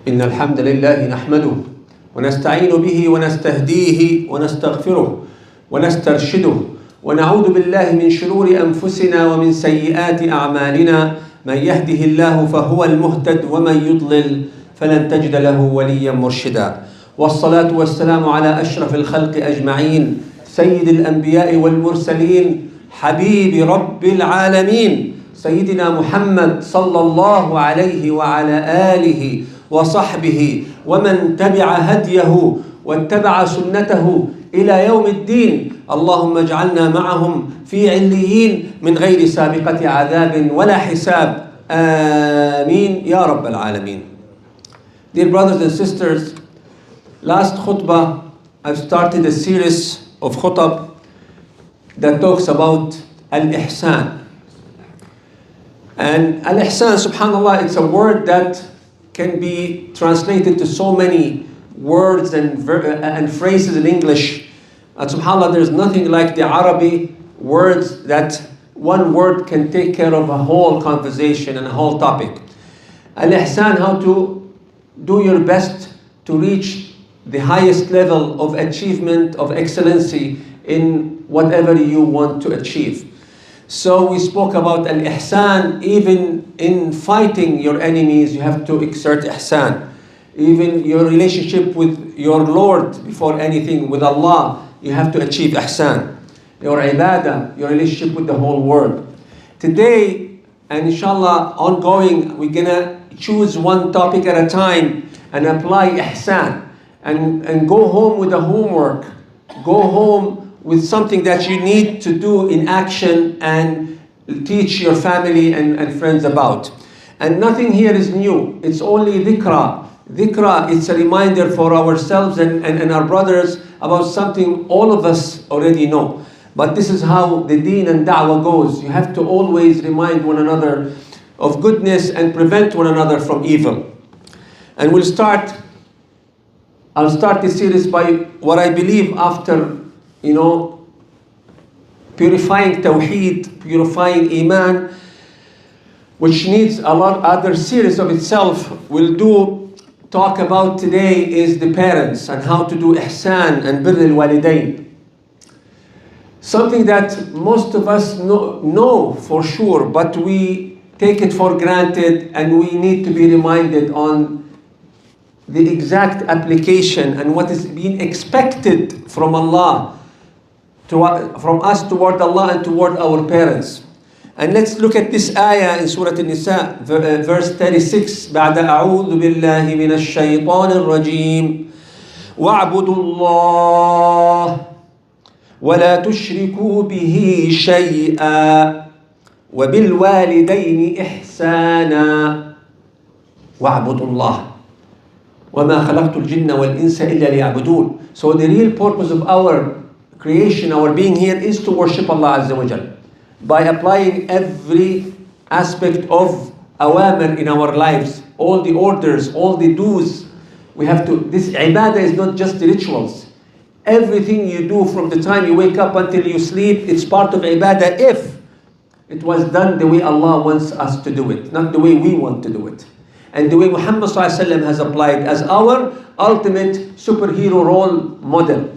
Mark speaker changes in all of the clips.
Speaker 1: إن الحمد لله نحمده ونستعين به ونستهديه ونستغفره ونسترشده ونعوذ بالله من شرور أنفسنا ومن سيئات أعمالنا. من يهده الله فهو المهتد ومن يضلل فلن تجد له وليا مرشدا. والصلاة والسلام على أشرف الخلق أجمعين سيد الأنبياء والمرسلين حبيب رب العالمين سيدنا محمد صلى الله عليه وعلى آله وصحبه ومن تبع هديه واتبع سنته إلى يوم الدين. اللهم اجعلنا معهم في عليين من غير سابقة عذاب ولا حساب. آمين يا رب العالمين. Dear brothers and sisters, last khutbah I've started a series of khutab that talks about al-ihsan. And al-ihsan, subhanallah, it's a word that can be translated to so many words and phrases in English. And subhanAllah, there's nothing like the Arabic words that one word can take care of a whole conversation and a whole topic. Al-Ihsan, how to do your best to reach the highest level of achievement, of excellency in whatever you want to achieve. So we spoke about Al-Ihsan. Even in fighting your enemies, you have to exert Ihsan. Even your relationship with your Lord, before anything, with Allah, you have to achieve ihsan. Your ibadah, your relationship with the whole world. Today, and inshallah ongoing, we're gonna choose one topic at a time and apply ihsan. And go home with the homework. Go home with something that you need to do in action and teach your family and friends about. And nothing here is new. It's only dhikra. Dhikra, it's a reminder for ourselves and our brothers about something all of us already know. But this is how the deen and da'wah goes. You have to always remind one another of goodness and prevent one another from evil. And I'll start this series by what I believe after, purifying tawheed, purifying iman, which needs a lot other series of itself. Talk about today is the parents and how to do ihsan and birr al-walidain. Something that most of us know for sure, but we take it for granted and we need to be reminded on the exact application and what is being expected from Allah, from us toward Allah and toward our parents. And let's look at this ayah in Surah An-Nisa, verse 36. بعد أعوذ بالله من الشيطان الرجيم واعبدوا الله ولا تشركوا به شيئا وبالوالدين إحسانا واعبدوا الله وما خلقت الجن والإنس إلا ليعبدون. So the real purpose of our creation, our being here, is to worship Allah Azza wa Jal. By applying every aspect of awamir in our lives, all the orders, all the do's, this ibadah is not just the rituals. Everything you do from the time you wake up until you sleep, it's part of ibadah if it was done the way Allah wants us to do it, not the way we want to do it. And the way Muhammad ﷺ has applied as our ultimate superhero role model.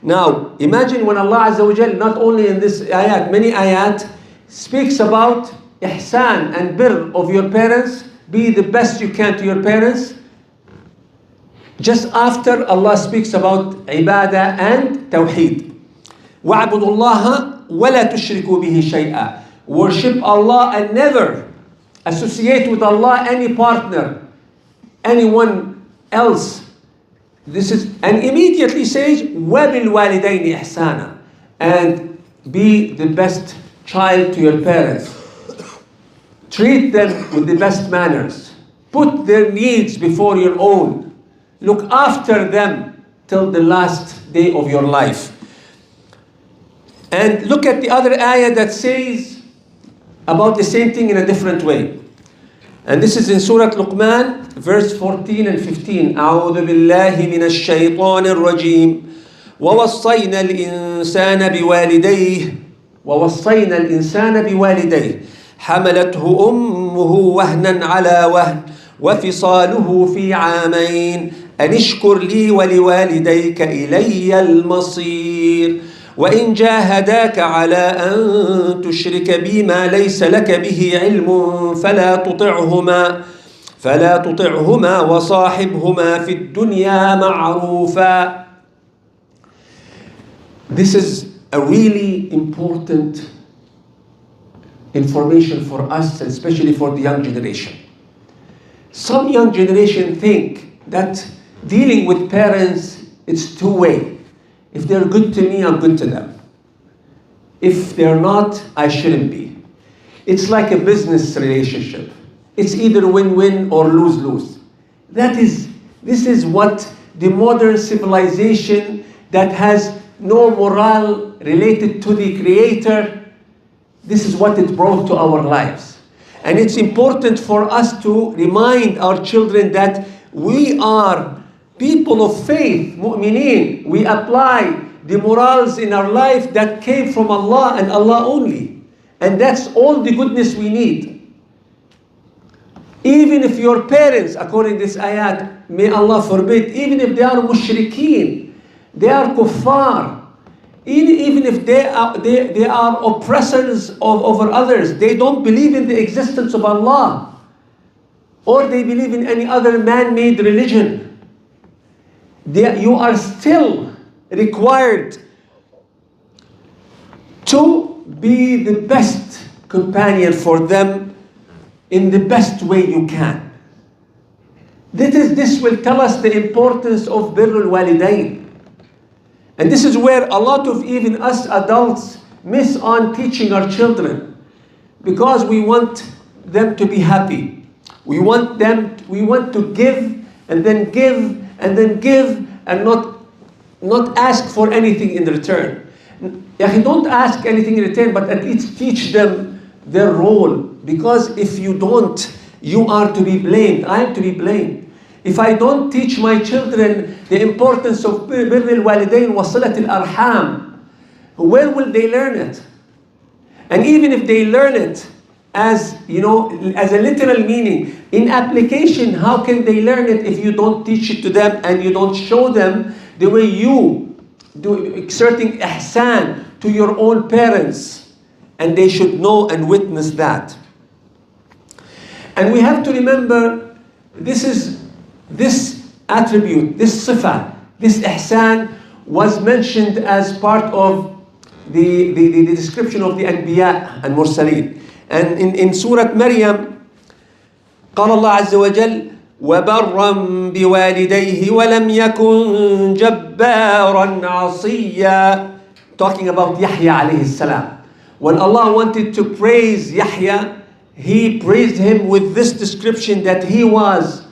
Speaker 1: Now, imagine when Allah Azza wa Jal, not only in this ayat, many ayat, speaks about ihsan and birr of your parents, be the best you can to your parents. Just after Allah speaks about ibadah and tawheed. وَاعْبُدُوا اللَّهَ وَلَا تُشْرِكُوا بِهِ شَيْئًا. Worship Allah and never associate with Allah any partner, anyone else. And immediately says, وَبِالْوَالِدَيْنِ إِحْسَانًا. And be the best child to your parents. Treat them with the best manners. Put their needs before your own. Look after them till the last day of your life. And look at the other ayah that says about the same thing in a different way. And this is in Surah Luqman, verse 14 and 15. أعوذ بالله من الشيطان الرجيم ووصينا الإنسان بوالديه حملته أمه وهنا على وهن وفصاله في عامين أن اشكر لي ولوالديك إلي المصير وإن جاهداك على أن تشرك بي ما ليس لك به علم فلا تطعهما وصاحبهما في الدنيا معروفا. This is a really important information for us, especially for the young generation. Some young generation think that dealing with parents is two-way. If they're good to me, I'm good to them. If they're not, I shouldn't be. It's like a business relationship. It's either win-win or lose-lose. This is what the modern civilization that has no morale related to the Creator, this is what it brought to our lives. And it's important for us to remind our children that we are people of faith, mu'mineen. We apply the morals in our life that came from Allah and Allah only. And that's all the goodness we need. Even if your parents, according to this ayat, may Allah forbid, even if they are mushrikeen, they are kuffar, even if they are oppressors over others, they don't believe in the existence of Allah, or they believe in any other man-made religion, you are still required to be the best companion for them in the best way you can. This will tell us the importance of birrul walidain. And this is where a lot of even us adults miss on teaching our children, because we want them to be happy. We want to give and then give and then give and not ask for anything in return. Don't ask anything in return, but at least teach them their role. Because if you don't, you are to be blamed. I am to be blamed. If I don't teach my children the importance of birrul walidain wa silatil arham, where will they learn it? And even if they learn it as a literal meaning, in application, how can they learn it if you don't teach it to them and you don't show them the way you do exerting ihsan to your own parents? And they should know and witness that. And we have to remember, this attribute, this sifa, this ihsan was mentioned as part of the description of the anbiya and mursaleen. And in Surah Maryam, قال الله عز وجل وبرا بوالديه ولم يكن جبارا عصيا, talking about Yahya alayhi salam. When Allah wanted to praise Yahya, He praised him with this description, that he was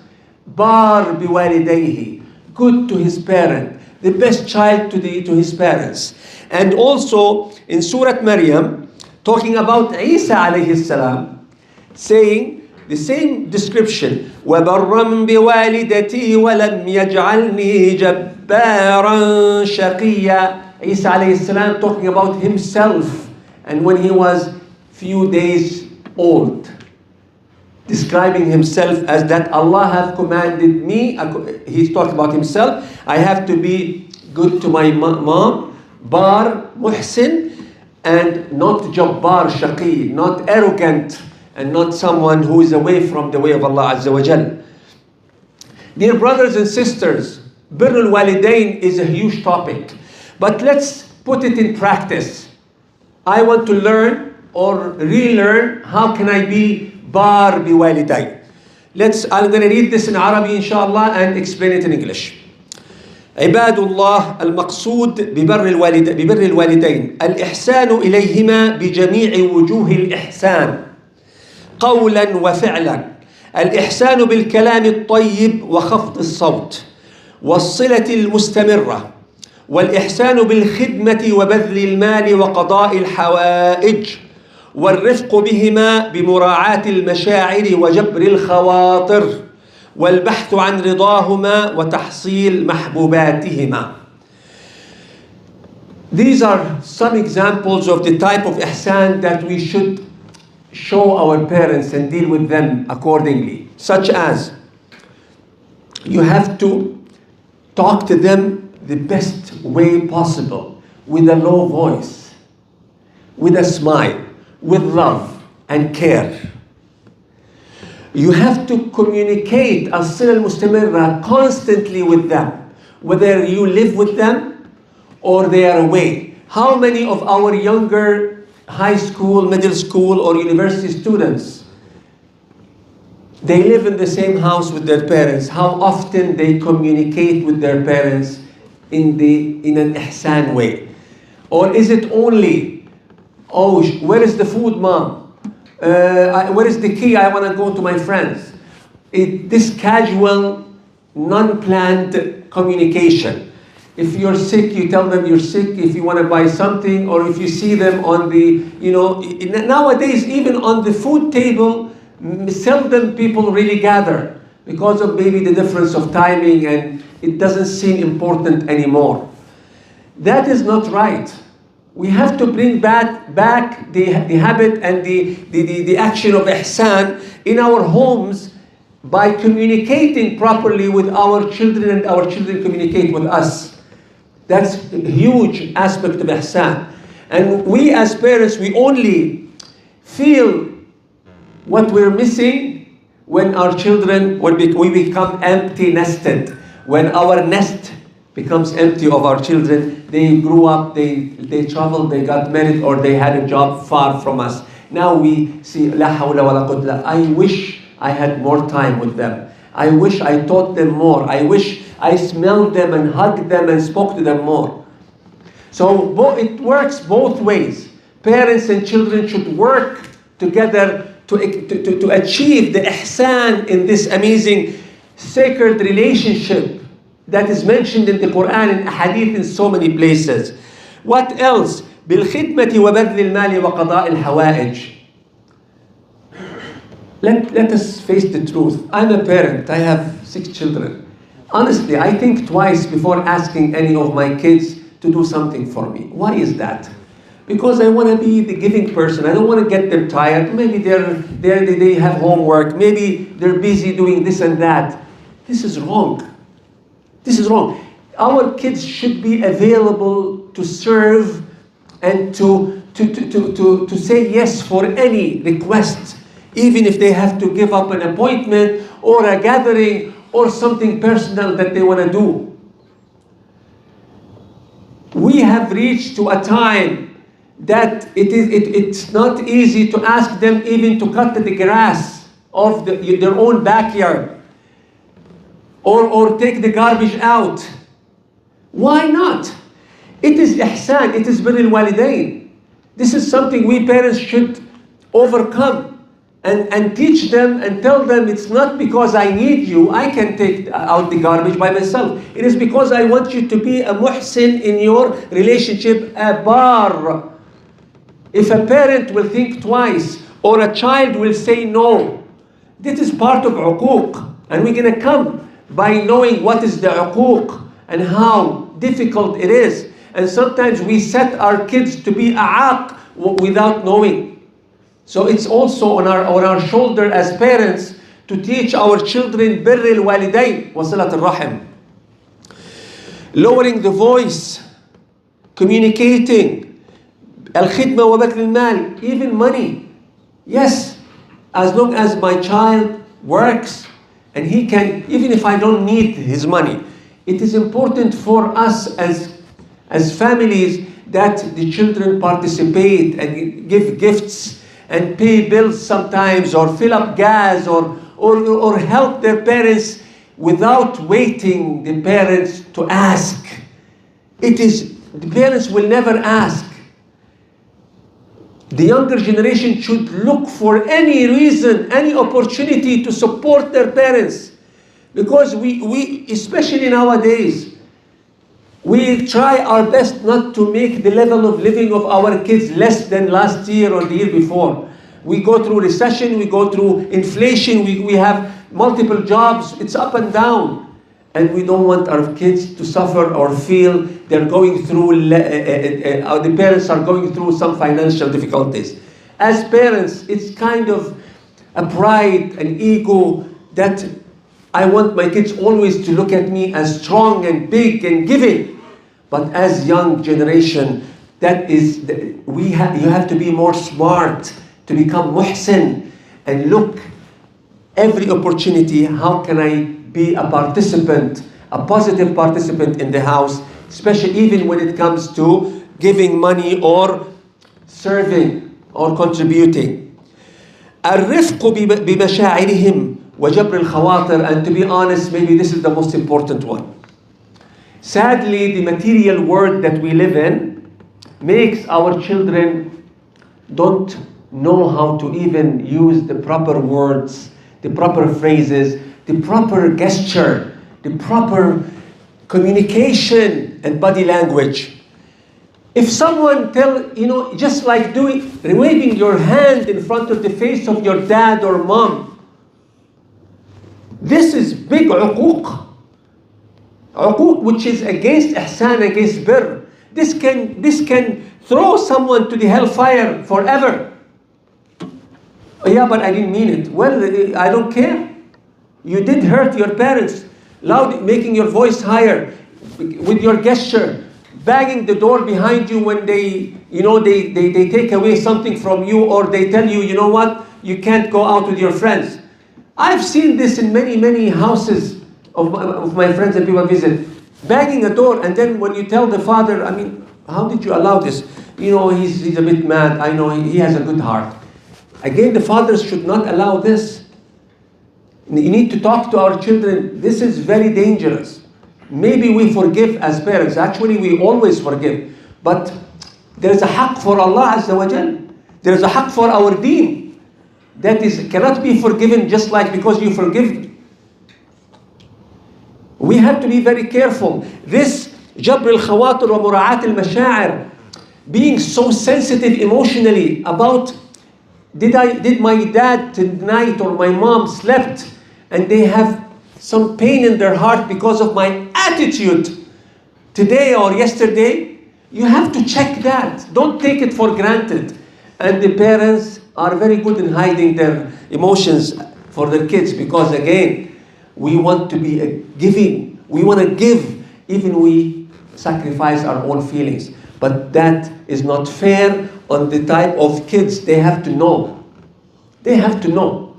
Speaker 1: bar biwalidayhi, good to his parent, the best child to his parents. And also in Surah Maryam, talking about Isa alayhi salam, saying the same description, وَبَرًّا بِوَالِدَتِي وَلَمْ يَجْعَلْنِي جَبَّارًا شَقِيًّا. Isa alayhi salam talking about himself, and when he was few days old, describing himself as that Allah have commanded me, he's talking about himself, I have to be good to my mom, bar, muhsin, and not jabbar, shaqi, not arrogant, and not someone who is away from the way of Allah Azza wa Jal. Dear brothers and sisters, birrul walidain is a huge topic, but let's put it in practice. I want to learn or relearn, how can I be bar biwalidain? I'm going to read this in Arabic inshallah and explain it in English. عباد الله المقصود ببر الوالدين الإحسان إليهما بجميع وجوه الإحسان قولا وفعلا. الإحسان بالكلام الطيب وخفض الصوت والصلة المستمرة، والإحسان بالخدمة وبذل المال وقضاء الحوائج، والرفق بهما بمراعاة المشاعر وجبر الخواطر، والبحث عن رضاهما وتحصيل محبوباتهما. These are some examples of the type of ihsan that we should show our parents and deal with them accordingly, such as You have to talk to them the best way possible, with a low voice, with a smile, with love and care. You have to communicate الصلة المستمرة constantly with them, whether you live with them or they are away. How many of our younger high school, middle school, or university students, they live in the same house with their parents? How often they communicate with their parents in an ihsan way? Or is it only, oh, where is the food, mom? Where is the key? I want to go to my friends. This casual, non-planned communication. If you're sick, you tell them you're sick. If you want to buy something, or if you see them on the, nowadays even on the food table, seldom people really gather because of maybe the difference of timing, and it doesn't seem important anymore. That is not right. We have to bring back the habit and the action of ihsan in our homes by communicating properly with our children, and our children communicate with us. That's a huge aspect of ihsan. And we as parents, we only feel what we're missing when our children, we become empty nested. When our nest becomes empty of our children, they grew up, they traveled, they got married, or they had a job far from us. Now we see, la hawla wa la quwwata. I wish I had more time with them. I wish I taught them more. I wish I smelled them and hugged them and spoke to them more. So it works both ways. Parents and children should work together to achieve the ihsan in this amazing sacred relationship that is mentioned in the Quran and Hadith in so many places. What else? بالخدمة وبذل المال وقضاء الحوائج. Let us face the truth. I'm a parent. I have 6 children. Honestly, I think twice before asking any of my kids to do something for me. Why is that? Because I want to be the giving person. I don't want to get them tired. Maybe they have homework. Maybe they're busy doing this and that. This is wrong. This is wrong. Our kids should be available to serve and to say yes for any request, even if they have to give up an appointment or a gathering or something personal that they want to do. We have reached to a time that it's not easy to ask them even to cut the grass of their own backyard, or take the garbage out. Why not? It is ihsan, it is birr al-walidain. This is something we parents should overcome and teach them and tell them it's not because I need you, I can take out the garbage by myself. It is because I want you to be a muhsin in your relationship, a bar. If a parent will think twice, or a child will say no, this is part of uquq. And we're going to come by knowing what is the uquq and how difficult it is. And sometimes we set our kids to be a'aq without knowing. So it's also on our shoulder as parents to teach our children birr al-walidain wa silat al-rahim. Lowering the voice, communicating, al-khidma wa bakr al-mal, even money. Yes, as long as my child works and he can, even if I don't need his money, it is important for us as families that the children participate and give gifts and pay bills sometimes, or fill up gas, or help their parents without waiting the parents to ask. The parents will never ask. The younger generation should look for any reason, any opportunity to support their parents. Because we especially nowadays, we try our best not to make the level of living of our kids less than last year or the year before. We go through recession, we go through inflation, we have multiple jobs, it's up and down. And we don't want our kids to suffer or feel they're going through, the parents are going through some financial difficulties. As parents, it's kind of a pride, an ego that I want my kids always to look at me as strong and big and giving. But as young generation, you have to be more smart to become muhsin and look every opportunity, how can I be a participant, a positive participant in the house, especially even when it comes to giving money or serving or contributing. الرفق بمشاعرهم وجبر الخواطر, and to be honest, maybe this is the most important one. Sadly, the material world that we live in makes our children don't know how to even use the proper words, the proper phrases, the proper gesture, the proper communication and body language. If someone just like waving your hand in front of the face of your dad or mom, this is big uquq. Uquq, which is against ihsan, against birr. This can throw someone to the hellfire forever. Oh, yeah, but I didn't mean it. Well, I don't care. You did hurt your parents. Making your voice higher with your gesture, banging the door behind you when they take away something from you, or they tell you, you know what, you can't go out with your friends. I've seen this in many, many houses of my friends that people visit, banging a door, and then when you tell the father, I mean, how did you allow this? He's a bit mad. I know he has a good heart. Again, the fathers should not allow this. You need to talk to our children. This is very dangerous. Maybe we forgive as parents. Actually, we always forgive. But there is a haqq for Allah Azza wa Jal. There is a haqq for our deen. That cannot be forgiven just like because you forgive. We have to be very careful. This jabr al-khawatir wa mura'at al-masha'ir, being so sensitive emotionally about did my dad tonight or my mom slept and they have some pain in their heart because of my attitude today or yesterday? You have to check that. Don't take it for granted. And the parents are very good in hiding their emotions for their kids, because again, we want to be giving. We want to give, even we sacrifice our own feelings. But that is not fair on the type of kids. They have to know. They have to know.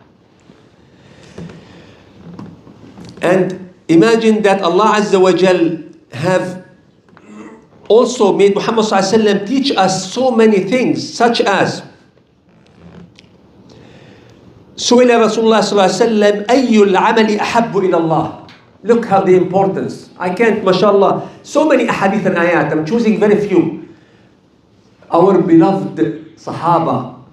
Speaker 1: And imagine that Allah Azza wa Jal have also made Muhammad Sallallahu Alaihi Wasallam teach us so many things, such as سئل رسول الله صلى الله عليه وسلم أي العمل أحب إلى الله. Look how the importance. I can't, mashallah, so many ahadith and ayat. I'm choosing very few. Our beloved Sahaba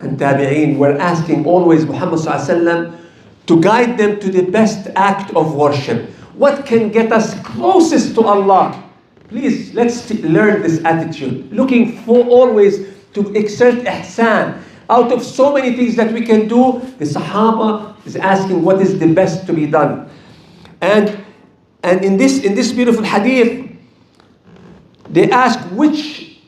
Speaker 1: and Tabi'een were asking always Muhammad Sallallahu Alaihi Wasallam to guide them to the best act of worship. What can get us closest to Allah? Please, let's learn this attitude. Looking for always to exert ihsan. Out of so many things that we can do, the Sahaba is asking what is the best to be done. And in this beautiful hadith, they ask which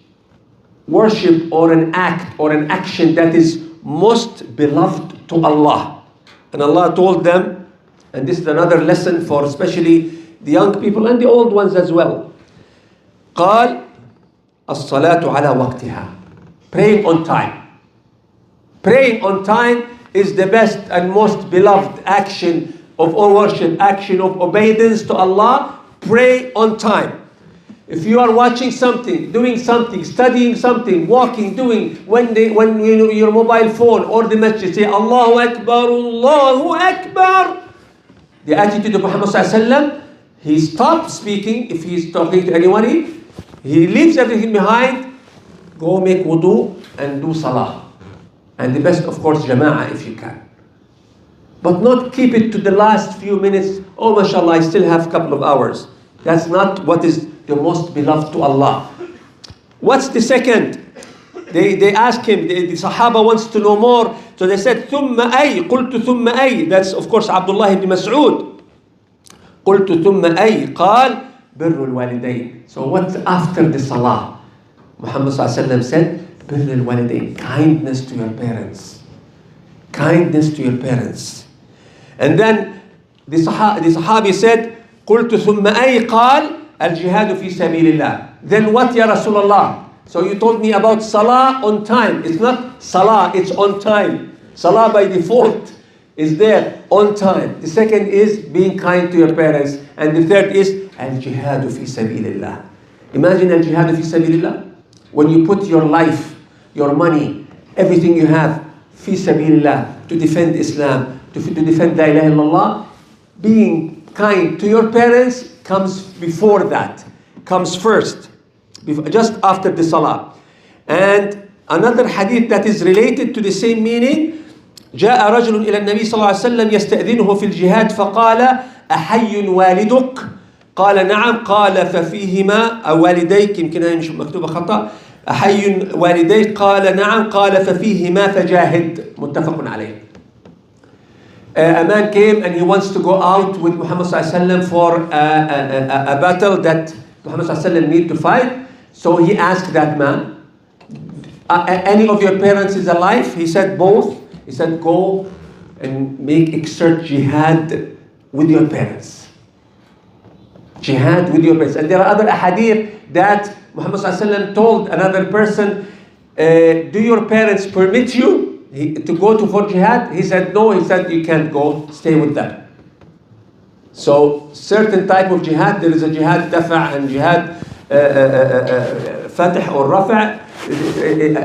Speaker 1: worship or an act or an action that is most beloved to Allah. And Allah told them, and this is another lesson for especially the young people and the old ones as well. قال الصلاة على وقتها. Praying on time. Praying on time is the best and most beloved action of all worship, action of obedience to Allah. Pray on time. If you are watching something, doing something, studying something, walking, doing, when your mobile phone or the masjid, say Allahu Akbar, Allahu Akbar. The attitude of Muhammad Sallallahu Alaihi Wasallam, he stops speaking if he is talking to anybody. He leaves everything behind, go make wudu and do salah. And the best, of course, jama'ah if you can. But not keep it to the last few minutes. Oh, mashallah, I still have a couple of hours. That's not what is the most beloved to Allah. What's the second? They ask him, the Sahaba wants to know more. So they said, ثُمَّ أَيْ قُلْتُ ثُمَّ أَيْ. That's, of course, Abdullah ibn Mas'ud. قُلْتُ ثُمَّ أَيْ قال بِرُّ الْوَالِدَيْنِ. So what's after the salah? Muhammad Sallallahu Alaihi Wasallam said, بِرُّ الْوَالِدَيْنِ. Kindness to your parents. Kindness to your parents. And then The Sahabi said, قلت ثم أي قال الجهاد في سبيل الله. Then what ya Rasulullah? So you told me about salah on time. It's not salah, it's on time. Salah by default is there on time. The second is being kind to your parents. And the third is al-jihadu fi sabilillah. Imagine al-jihadu fi sabilillah. When you put your life, your money, everything you have, fi sabilillah, to defend Islam, to defend la ilaha illallah, being kind to your parents comes before that, comes first, just after the salah. And another hadith that is related to the same meaning, جاء رجل إلى النبي صلى الله عليه وسلم يستأذنه في الجهاد فقال أحي والدك؟ قال نعم. قال ففيهما أو والديك، يمكن هي مش مكتوبة خطأ، أحي والديك؟ قال نعم. قال ففيهما فجاهد. متفق عليه. A man came and he wants to go out with Muhammad sallallahu alaihi wasallam for a battle that Muhammad sallallahu alaihi wasallam need to fight. So he asked that man, any of your parents is alive? He said both. He said, go and exert jihad with your parents. Jihad with your parents. And there are other ahadith that Muhammad sallallahu alaihi wasallam told another person, do your parents permit you to go for jihad? He said no. He said you can't go, stay with them. So certain type of jihad, there is a jihad dafa' and jihad fatih or rafa'.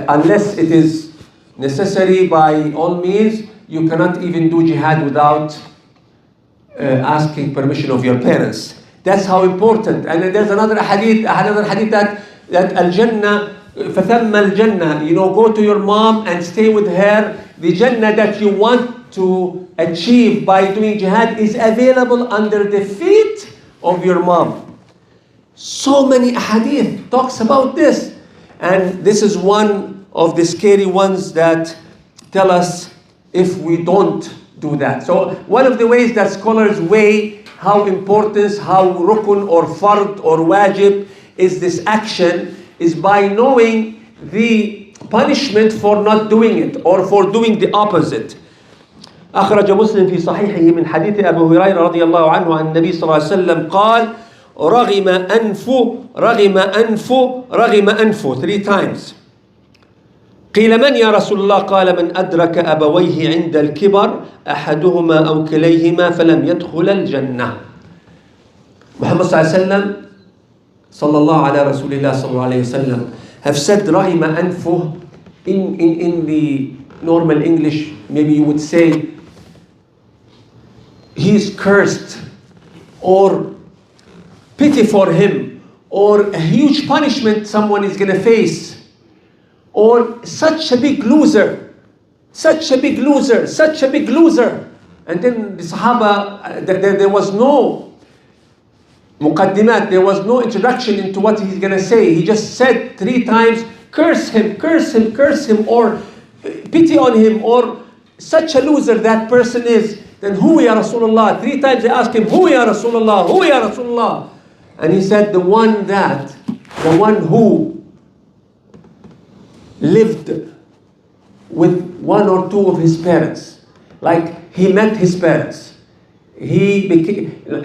Speaker 1: Unless it is necessary, by all means, you cannot even do jihad without asking permission of your parents. That's how important. And there's another hadith that al-Jannah, فَثَمَّ الْجَنَّةِ, go to your mom and stay with her. The Jannah that you want to achieve by doing jihad is available under the feet of your mom. So many hadith talks about this. And this is one of the scary ones that tell us if we don't do that. So one of the ways that scholars weigh how important, how rukun or fard or wajib is this action is by knowing the punishment for not doing it or for doing the opposite. أخرج مسلم في صحيحه من حديث أبو هريرة رضي الله عنه عن النبي صلى الله عليه وسلم قال رغم أنف 3 times. قيل من يا رسول الله؟ قال من أدرك أبويه عند الكبر أحدهما أو كليهما فلم يدخل الجنة. Muhammad صلى الله على رسول الله صلى الله عليه وسلم have said رغم أنفه. In the normal English, maybe you would say he is cursed, or pity for him, or a huge punishment someone is going to face, or such a big loser. And then the Sahaba, there was no muqaddimat, there was no introduction into what he's going to say. He just said 3 times, curse him, or pity on him, or such a loser that person is. Then who ya Rasulullah? 3 times they asked him, who ya Rasulullah? And he said, the one who lived with 1 or 2 of his parents. Like he met his parents.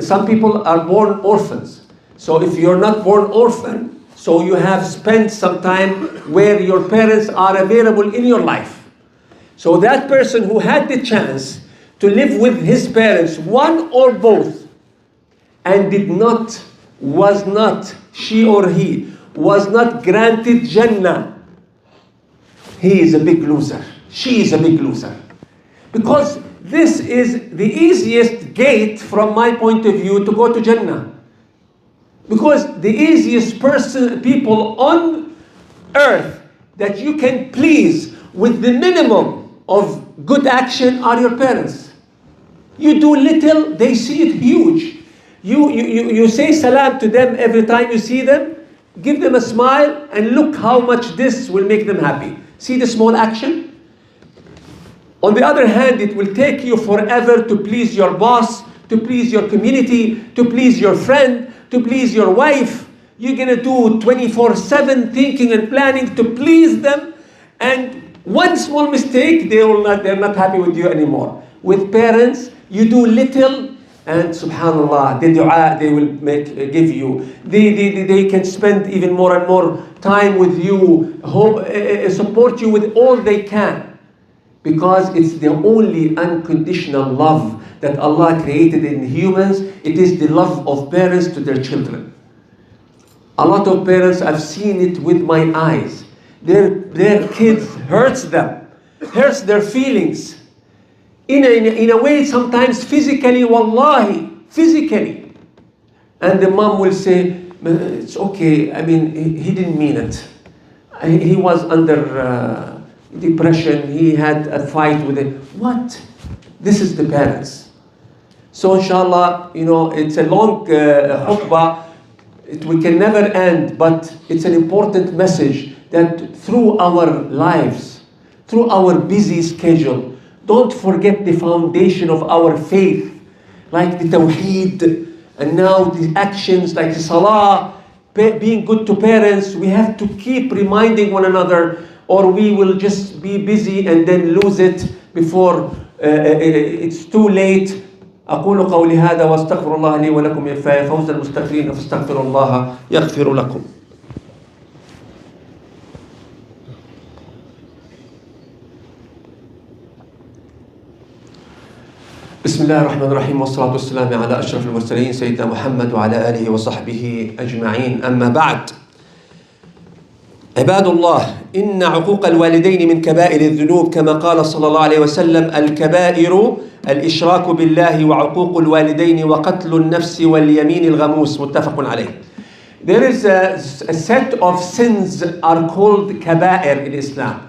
Speaker 1: Some people are born orphans. So if you're not born orphan, so you have spent some time where your parents are available in your life. So that person who had the chance to live with his parents, 1 or both, and she or he was not granted Jannah, he is a big loser. She is a big loser. Because this is the easiest gate from my point of view to go to Jannah. Because the easiest people on earth that you can please with the minimum of good action are your parents. You do little, they see it huge. You say salam to them every time you see them, give them a smile, and look how much this will make them happy. See the small action? On the other hand, it will take you forever to please your boss, to please your community, to please your friend, to please your wife. You're going to do 24/7 thinking and planning to please them, and one small mistake, they're not happy with you anymore. With parents, you do little And subhanallah, the dua they will give you. They can spend even more and more time with you, support you with all they can. Because it's the only unconditional love that Allah created in humans. It is the love of parents to their children. A lot of parents, I've seen it with my eyes. Their kids hurts them, hurts their feelings. In a way, sometimes physically, wallahi, physically. And the mom will say, it's okay, I mean, he didn't mean it. He was under depression, he had a fight with it. What? This is the parents. So inshallah, it's a long khutbah. We can never end, but it's an important message that through our lives, through our busy schedule, don't forget the foundation of our faith, like the tawheed, and now the actions like the salah, being good to parents. We have to keep reminding one another, or we will just be busy and then lose it before it's too late. أقول قولي هذا واستغفر الله لي ولكم فوز المستغفرين فاستغفروا الله يغفر لكم. بسم الله الرحمن الرحيم والصلاة والسلام على أشرف المرسلين سيدنا محمد وعلى آله وصحبه أجمعين. أما بعد، عباد الله، إن عقوق الوالدين من كبائر الذنوب كما قال صلى الله عليه وسلم: الكبائر الإشراك بالله وعقوق الوالدين وقتل النفس واليمين الغموس. متفق عليه. There is a set of sins are called kaba'ir in Islam.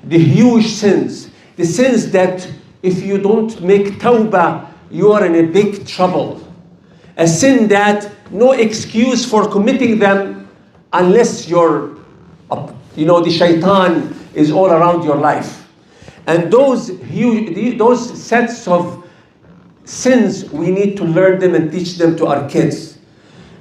Speaker 1: The huge sins. The sins that if you don't make tawbah, you are in a big trouble. A sin that no excuse for committing them unless you're, the shaitan is all around your life. And those sets of sins, we need to learn them and teach them to our kids.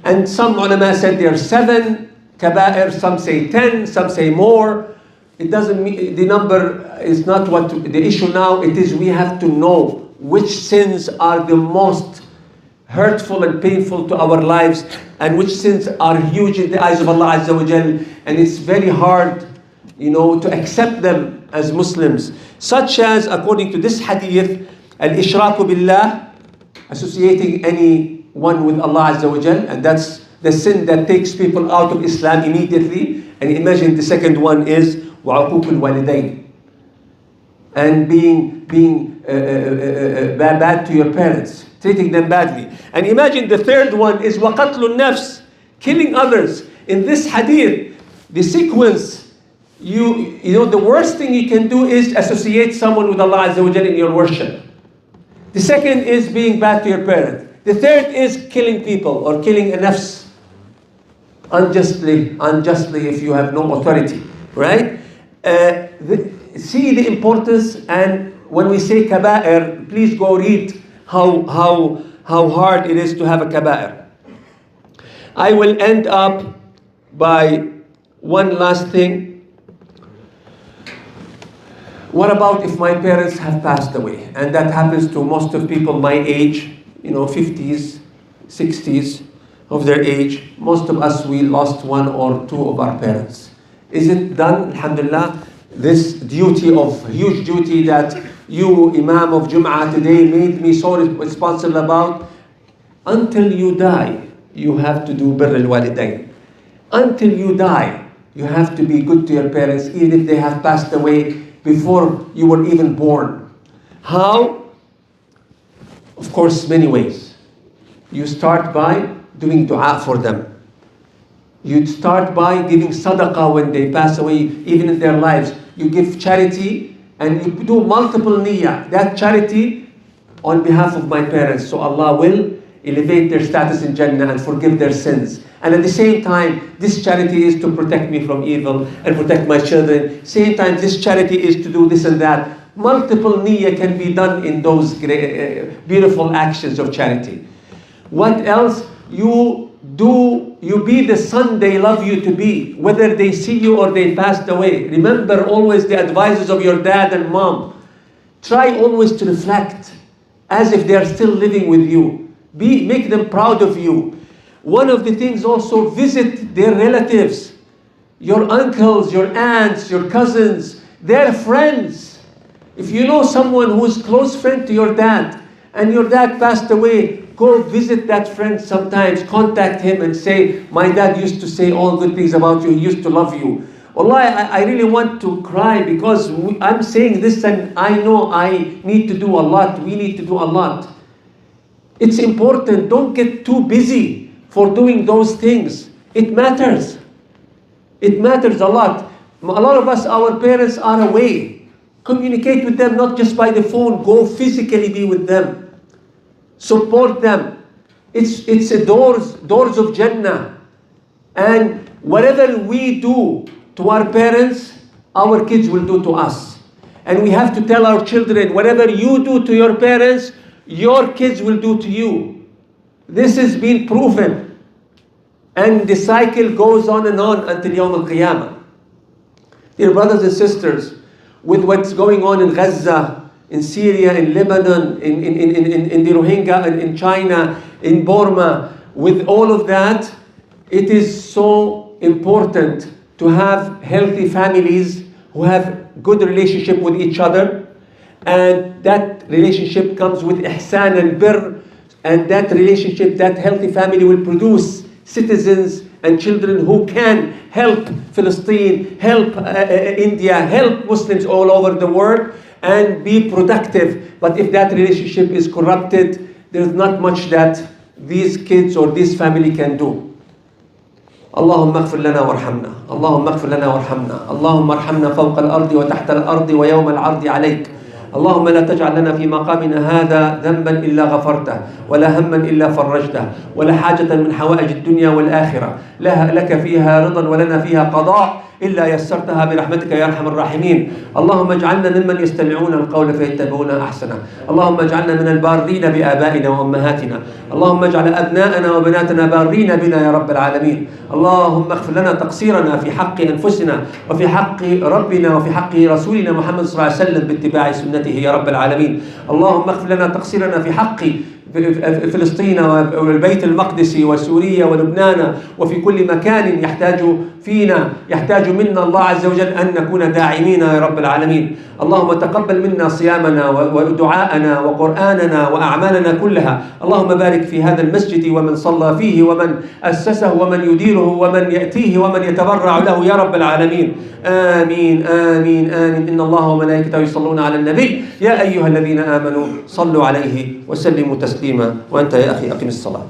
Speaker 1: And some ulama said there are 7 kaba'ir, some say 10, some say more. It doesn't mean, the number is not what the issue now. It is we have to know which sins are the most hurtful and painful to our lives, and which sins are huge in the eyes of Allah Azza wa Jal, and it's very hard, to accept them as Muslims. Such as, according to this hadith, al-ishraku billah, associating anyone with Allah Azza wa Jal, and that's the sin that takes people out of Islam immediately. And imagine the second one is وعقوق الوالدين, and being bad to your parents, treating them badly. And imagine the third one is وقتل النفس, killing others. In this hadith, the sequence, the worst thing you can do is associate someone with Allah Azza wa Jalla in your worship. The second is being bad to your parent. The third is killing people or killing a nafs unjustly if you have no authority, right? See the importance, and when we say kaba'ir, please go read how hard it is to have a kaba'ir. I will end up by one last thing. What about if my parents have passed away? And that happens to most of people my age, 50s, 60s of their age. Most of us, we lost one or two of our parents. Is it done, alhamdulillah, this huge duty that you, Imam of Jum'ah today, made me so responsible about? Until you die, you have to do birr al-walidain. Until you die, you have to be good to your parents, even if they have passed away before you were even born. How? Of course, many ways. You start by doing dua for them. You start by giving sadaqah when they pass away, even in their lives. You give charity, and you do multiple niyyah. That charity on behalf of my parents, so Allah will elevate their status in Jannah and forgive their sins. And at the same time, this charity is to protect me from evil and protect my children. Same time, this charity is to do this and that. Multiple niyyah can be done in those beautiful actions of charity. What else? You be the son they love you to be, whether they see you or they passed away. Remember always the advices of your dad and mom. Try always to reflect as if they are still living with you. Make them proud of you. One of the things also, visit their relatives, your uncles, your aunts, your cousins, their friends. If you know someone who is close friend to your dad, and your dad passed away, go visit that friend sometimes. Contact him and say, my dad used to say all good things about you. He used to love you. Wallahi, I really want to cry because I'm saying this and I know I need to do a lot. We need to do a lot. It's important. Don't get too busy for doing those things. It matters. It matters a lot. A lot of us, our parents are away. Communicate with them not just by the phone. Go physically be with them. Support them. It's a doors of Jannah. And whatever we do to our parents, our kids will do to us. And we have to tell our children, whatever you do to your parents, your kids will do to you. This has been proven. And the cycle goes on and on until Yawm al-Qiyamah. Dear brothers and sisters, with what's going on in Gaza, in Syria, in Lebanon, in the Rohingya, in China, in Burma, with all of that, it is so important to have healthy families who have good relationship with each other. And that relationship comes with ihsan and birr. And that relationship, that healthy family will produce citizens and children who can help Palestine, help India, help Muslims all over the world and be productive. But if that relationship is corrupted, there's not much that these kids or this family can do. اللهم اغفر لنا وارحمنا اللهم اغفر لنا وارحمنا اللهم ارحمنا فوق الأرض وتحت الأرض ويوم العرض عليك اللهم لا تجعل لنا في مقامنا هذا ذنبا إلا غفرته ولا هما إلا فرجته ولا حاجة من حوائج الدنيا والآخرة لك فيها رضا ولنا فيها قضاء إلا يسرتها برحمتك يا أرحم الراحمين. اللهم اجعلنا ممن يستمعون القول فيتبعون أحسنه. اللهم اجعلنا من البارين بآبائنا وأمهاتنا. اللهم اجعل أبناءنا وبناتنا بارين بنا يا رب العالمين. اللهم اغفر لنا تقصيرنا في حق أنفسنا وفي حق ربنا وفي حق رسولنا محمد صلى الله عليه وسلم باتباع سنته يا رب العالمين. اللهم اغفر لنا تقصيرنا في حق فلسطين والبيت المقدس وسوريا ولبنان وفي كل مكان يحتاج منا الله عز وجل أن نكون داعمين يا رب العالمين. اللهم تقبل منا صيامنا ودعاءنا وقرآننا وأعمالنا كلها. اللهم بارك في هذا المسجد ومن صلى فيه ومن أسسه ومن يديره ومن يأتيه ومن يتبرع له يا رب العالمين. آمين آمين آمين. إن الله وملائكته يصلون على النبي يا أيها الذين آمنوا صلوا عليه وسلموا تسليما. وأنت يا أخي أقم الصلاة.